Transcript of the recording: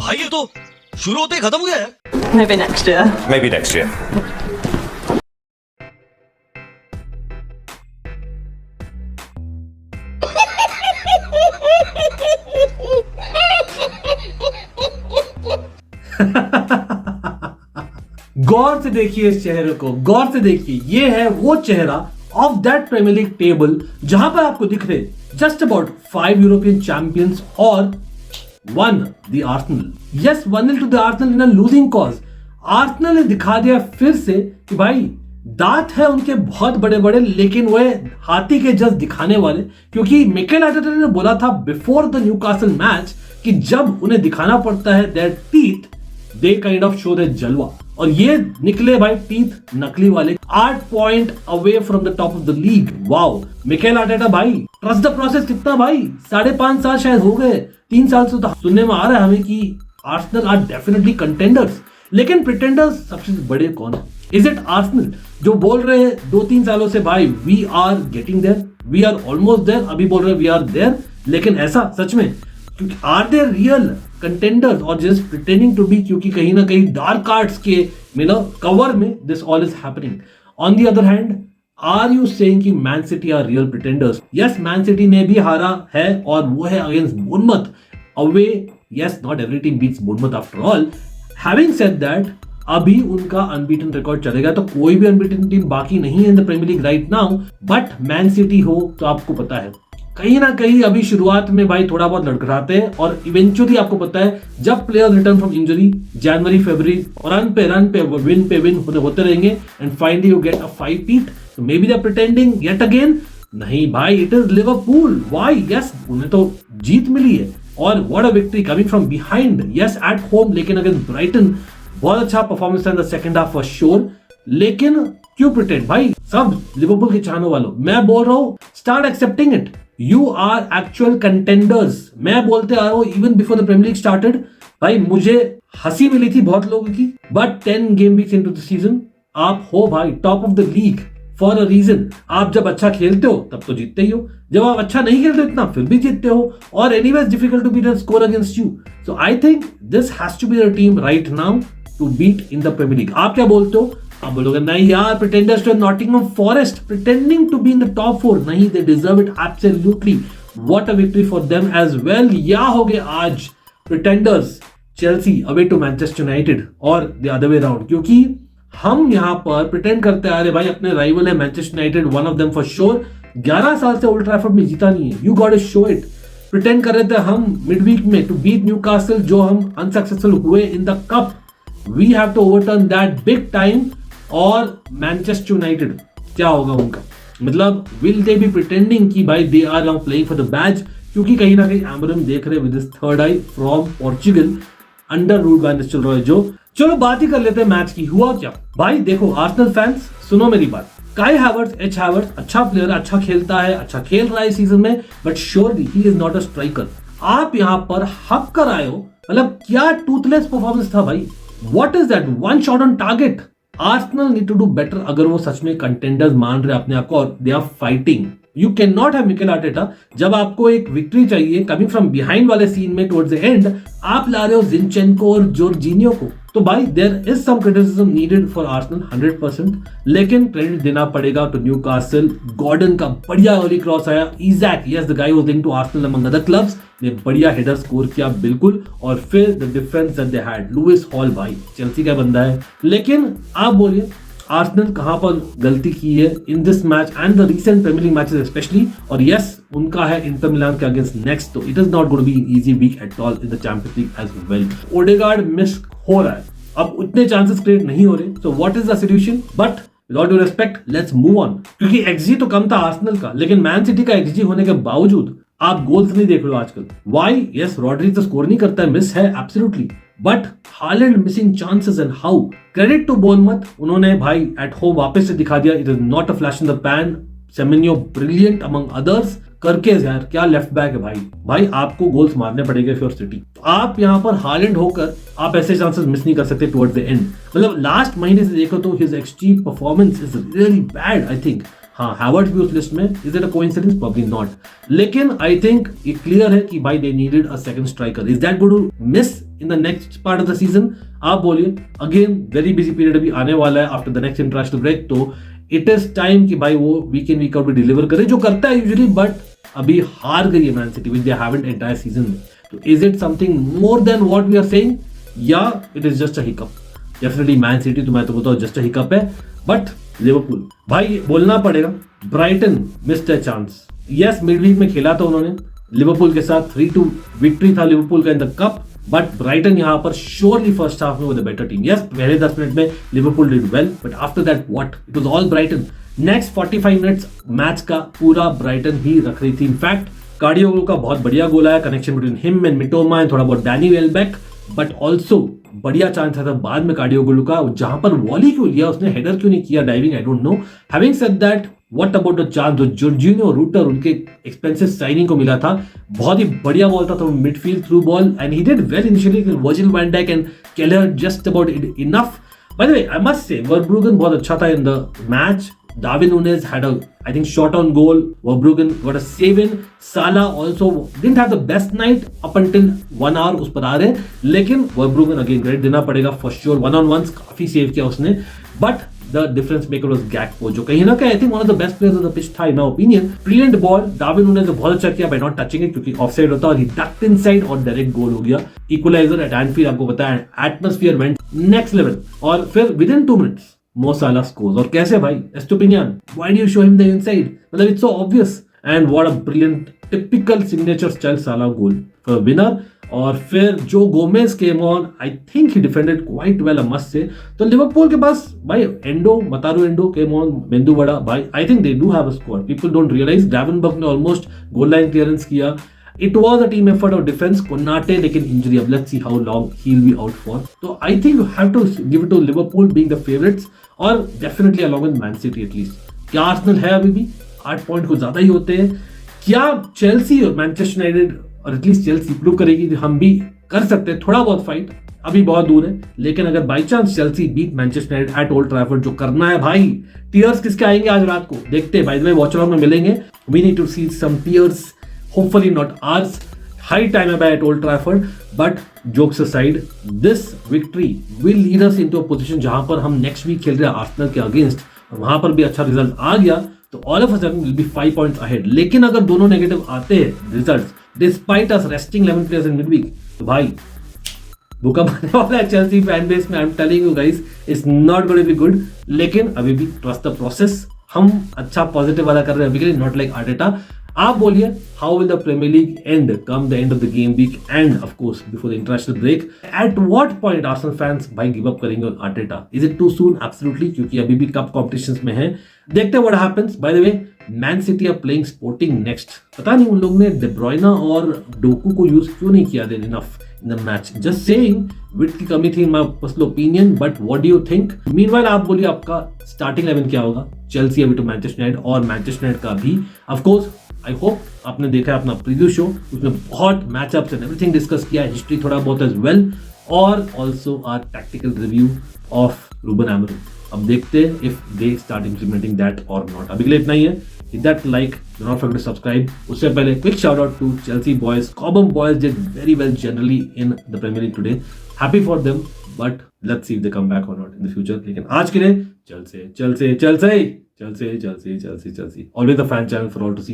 भाई ये तो शुरू होते ही खत्म हो गया है। Maybe next year. Maybe next year. गौर से देखिए इस चेहरे को, गौर से देखिए, ये है वो चेहरा of that premier league table जहां पर आपको दिख रहे जस्ट अबाउट 5 यूरोपियन चैंपियंस और 1 the Arsenal. Yes, 1-0 to the Arsenal in a losing cause. Arsenal ने दिखा दिया फिर से कि भाई दांत है उनके बहुत बड़े बड़े, लेकिन वो हाथी के जस्ट दिखाने वाले, क्योंकि मिकेल आर्टेटा ने बोला था बिफोर द न्यूकासल मैच कि जब उन्हें दिखाना पड़ता है there teeth they kind of show the जलवा, और ये निकले भाई टीथ नकली वाले। 8 point away from the top of the league. Wow Mikel Arteta भाई, ट्रस्ट द प्रोसेस। कितना भाई, 5.5 साल शायद हो गए, 3 साल से तो सुनने में आ रहा है हमें कि आर्सेनल आर डेफिनेटली कंटेंडर्स, लेकिन प्रिटेंडर्स सबसे बड़े कौन है? इज इट आर्सेनल जो बोल रहे हैं 2-3 सालों से भाई we are getting there, we are almost there, अभी बोल रहे हैं वी आर देयर, लेकिन ऐसा सच में? क्योंकि आर दे रियल कंटेंडर्स और जस्ट प्रिटेंडिंग टू बी? क्योंकि कहीं ना कहीं डार्क आर्ट्स के कवर में this all is happening. On the other hand, are you saying कि Man City are real pretenders? Yes, Man City ने भी हारा है और वो है against Bournemouth away. Yes, not every team beats Bournemouth after all. Having said that, अभी उनका अनबीटन रिकॉर्ड चलेगा, तो कोई भी अनबीटन टीम बाकी नहीं है in the premiere league right now. But Man City हो तो आपको पता है कहीं ना कहीं अभी शुरुआत में भाई थोड़ा बहुत लड़खड़ाते हैं, और इवेंचुअली आपको पता है जब player return from injury January February, run पे विन होते रहेंगे, and finally you get a 5 पीट। So maybe they're pretending yet again? नहीं भाई, it is Liverpool. Why? Yes, उन्हें तो जीत मिली है, और what a victory coming from behind. Yes, at home, लेकिन against Brighton बहुत अच्छा परफॉर्मेंस था in the second half for sure. लेकिन क्यों प्रिटेंड भाई? सब लिवरपूल के चाहने वालों, मैं बोल रहा हूँ start accepting it. You are actual contenders. मैं बोलते आ रहा हूँ even before the premiere League started. भाई मुझे हंसी मिली थी बहुत लोगों की, but 10 game weeks into the season आप हो भाई top of the league for a reason. आप जब अच्छा खेलते हो तब तो जीतते ही हो, जब आप अच्छा नहीं खेलते हो इतना फिर भी जीतते हो, और anyways difficult to beat and score against you. So I think this has to be the team right now to beat in the premiere League. आप क्या बोलते हो? आप बोलोगे नहीं यार, pretenders to Nottingham Forest pretending to be in the top 4, नहीं, they deserve it absolutely. What a victory for them as well. या हो गए आज pretenders Chelsea away to Manchester United और द अदर वे अराउंड, क्योंकि हम यहां पर प्रिटेंड करते आ रहे भाई अपने राइवल है Manchester United, one of them for sure. 11 साल से ओल्ड ट्रैफर्ड में जीता नहीं है, you got to show it. Pretend कर रहे थे हम मिडवीक में टू बीट न्यूकासल, जो हम अनसक्सेसफुल हुए in the cup. We have to overturn that big time. और मैनचेस्टर यूनाइटेड क्या होगा उनका? मतलब विल दे बी प्रिटेंडिंग कि भाई they are now playing for the badge? क्योंकि कहीं ना कहीं एमरम देख रहे with his third eye from Portugal under Ruud van Nistelrooy जो। चलो बात ही कर लेते हैं मैच की। हुआ क्या भाई? देखो आर्सेनल फैंस सुनो मेरी बात। काई हैवर्ट्स, एच हैवर्ट्स अच्छा प्लेयर, अच्छा खेलता है, अच्छा खेल रहा है सीजन में, but surely he is not a striker. आप यहां पर हक कर आए हो, मतलब क्या टूथलेस परफॉर्मेंस था भाई। What is that? 1 shot on target. Arsenal need to do better अगर वो सच में कंटेंडर्स मान रहे अपने आप को और they are fighting. You can not have Mikel Arteta जब आपको एक विक्ट्री चाहिए कमिंग फ्रॉम बिहाइंड वाले सीन में टुवर्ड्स द एंड आप ला रहे हो जिनचेंको और जॉर्जिनियो को। तो भाई there is some criticism needed for Arsenal 100%, लेकिन क्रेडिट देना पड़ेगा टू न्यूकासल। गॉर्डन का बढ़िया अर्ली क्रॉस आया। Isak, yes the guy was linked to Arsenal among other clubs, ने बढ़िया हेडर स्कोर किया बिल्कुल। और फिर the defence that they had, Lewis Hall भाई चेल्सी का बंदा है। लेकिन आप बोलिए आर्सेनल कहां पर गलती की है in this match and the recent Premier League matches especially? और यस उनका है इंटर मिलान के अगेंस्ट नेक्स्ट, तो it is not going to be easy week at all in the Champions League as well. Odegaard miss हो रहा है, अब उतने चांसेस क्रिएट नहीं हो रहे, so what is the solution? But with all due respect let's move on, क्योंकि XD तो कम था आर्सेनल का, लेकिन मैन सिटी का एक्सजी होने के बावजूद आप गोल्स नहीं देख रहे हो आजकल। व्हाई? यस रॉड्री तो स्कोर नहीं करता है, मिस है absolutely, but Haaland missing chances and how. Credit to Bournemouth, उन्होंने भाई एट होम वापस से दिखा दिया it is not a flash in the pan. Semenyo brilliant among others. करके यार क्या लेफ्ट बैक है भाई। भाई आपको गोल्स मारने पड़ेंगे फॉर सिटी। तो आप यहां पर हालैंड होकर आप ऐसे चांसेस मिस नहीं कर सकते टुवर्ड्स द एंड। मतलब लास्ट महीने से देखो तो his xG performance is really bad. I think हाँ, हैवर्ट्स भी उस लिस्ट में, is it a coincidence? Probably not, लेकिन आई थिंक ये क्लियर है कि भाई they needed a second striker. Is that going to miss in the next part of the season? आप बोलिए। अगेन वेरी बिजी पीरियड अभी आने वाला है after the next international break, तो इट इज टाइम कि भाई वो वीक इन वीक आउट भी डिलीवर करे जो करता है यूजुअली, बट अभी हार गई है Man City which they haven't entire season में। तो is it something more than what we are saying, या it is just a hiccup? Definitely Man City तो मैं तो बताऊं जस्ट अ हिकअप है, बट लिवरपूल भाई बोलना पड़ेगा, Brighton missed a chance. Yes, mid week में खेला था उन्होंने लिवरपूल के साथ, 3-2 विक्ट्री था लिवरपूल का in the cup, but Brighton यहां पर श्योरली फर्स्ट हाफ में वो द बेटर टीम। यस, पहले 10 मिनट में Liverpool did well, but after that what, it was all Brighton. Next 45 minutes match का पूरा ब्राइटन ही रख रही थी। इनफैक्ट कार्डियोगो का बहुत बढ़िया गोल आया, connection between him and Mitoma and थोड़ा बहुत डैनी वेलबैक, बट ऑल्सो बढ़िया चांस था बाद में कार्डियोगो का, जहां पर वॉली क्यों लिया उसने, हेडर क्यों नहीं किया diving, I don't know. Having said that, what about the chance जो जॉर्जिनो रूटर उनके एक्सपेंसिव साइनिंग को मिला था, बहुत ही बढ़िया बॉल था midfield through ball and he did well initially, Virgil van Dijk and Keller just about enough. By the way I must say Verbruggen बहुत अच्छा था in the match. Darwin Núñez had a, I think, shot on goal. Verbruggen got a save in. Salah also didn't have the best night up until 1 hour उस पर आ रहे, लेकिन Verbruggen again credit देना पड़ेगा for sure. 1-on-1s काफी save किया उसने, but the difference maker was Gakpo, जो कहीं ना कहीं I think one of the best players on the pitch था in my opinion. Brilliant ball. Darwin Núñez ने बहुत अच्छा किया by not touching it क्योंकि ऑफसाइड होता और he ducked inside और डायरेक्ट गोल हो गया। इक्वलाइजर एट एनफील्ड, आपको पता है एटमॉस्फेयर वेंट नेक्स्ट लेवल, और फिर within 2 minutes Mo Salah scores। और कैसे भाई? Estupinian, why do you show him the inside? मतलब it's so obvious, and what a brilliant typical signature style Salah goal for winner। और फिर जो Gomez came on, I think he defended quite well, I must say। तो Liverpool के पास भाई endo, मतारू endo came on, मेंदू बड़ा भाई, I think they do have a squad, people don't realize। Gravenberch ने almost goal line clearance किया। It was a team effort of defense, Konate लेकिन injury, अब let's see how long he'll be out for। तो I think you have to give it to Liverpool being the favorites, और definitely along with Man City at least। क्या Arsenal है अभी भी? 8 point को ज्यादा ही होते हैं। क्या चेल्सी और मैनचेस्टर यूनाइटेड, और एटलीस्ट चेल्सी प्रूव करेगी कि हम भी कर सकते हैं थोड़ा बहुत फाइट, अभी बहुत दूर है, लेकिन अगर by chance Chelsea beat Manchester United at Old Trafford, जो करना है भाई, टीयर्स किसके आएंगे आज रात को देखते हैं। By the way watch along में मिलेंगे, we need to see some tears, hopefully not ours। High time at Old Trafford, but jokes aside, this victory will lead us into a position जहां पर हम next week खेल रहे हैं Arsenal के against, और वहां पर भी अच्छा रिजल्ट आ गया तो all of a sudden will be 5 points ahead। लेकिन अगर दोनों नेगेटिव आते हैं results, despite us resting 11 players in midweek, तो भाई भूकंप आने वाला है चेल्सी फैन बेस में। I am telling you guys, it's not going to be good, लेकिन अभी भी ट्रस्ट द प्रोसेस, हम अच्छा पॉजिटिव वाला कर रहे हैं अभी के लिए, नॉट लाइक आर्टेटा। आप बोलिए, how will the premiere League end come the end of the game week and of course before the international break? At what point Arsenal fans भाई गिव अप करेंगे on Arteta? Is it too soon? Absolutely, क्योंकि अभी भी cup competitions में है, देखते हैं what happens. By the way, Man City are playing Sporting next, पता नहीं उन लोगों ने De Bruyne और डोकू को यूज क्यों नहीं किया than enough in the match. Just saying, width की कमी थी in my personal opinion, but what do you think? Meanwhile आप बोलिए आपका स्टार्टिंग 11 क्या होगा? चेल्सी अभी तो मैनचेस्टर यूनाइटेड, और मैनचेस्टर यूनाइटेड का भी ऑफ कोर्स आई होप आपने देखा है अपना प्रीव्यू शो, उसमें बहुत मैचअप्स एंड एवरीथिंग डिस्कस किया है, हिस्ट्री थोड़ा बहुत एज वेल, और also our tactical review of Ruben Amorim. अब देखते हैं if they start implementing that और नॉट। अभी के लिए इतना ही है। Hit that like, do not forget to subscribe। उससे पहले quick shout out to Chelsea boys। Cobham boys did very well generally in the Premier League today। Happy for them, but let's see if they come back or not in the future। लेकिन आज के लिए Chelsea, Chelsea, Chelsea, Chelsea, Chelsea, Chelsea, Chelsea। Always the fan channel for all to see।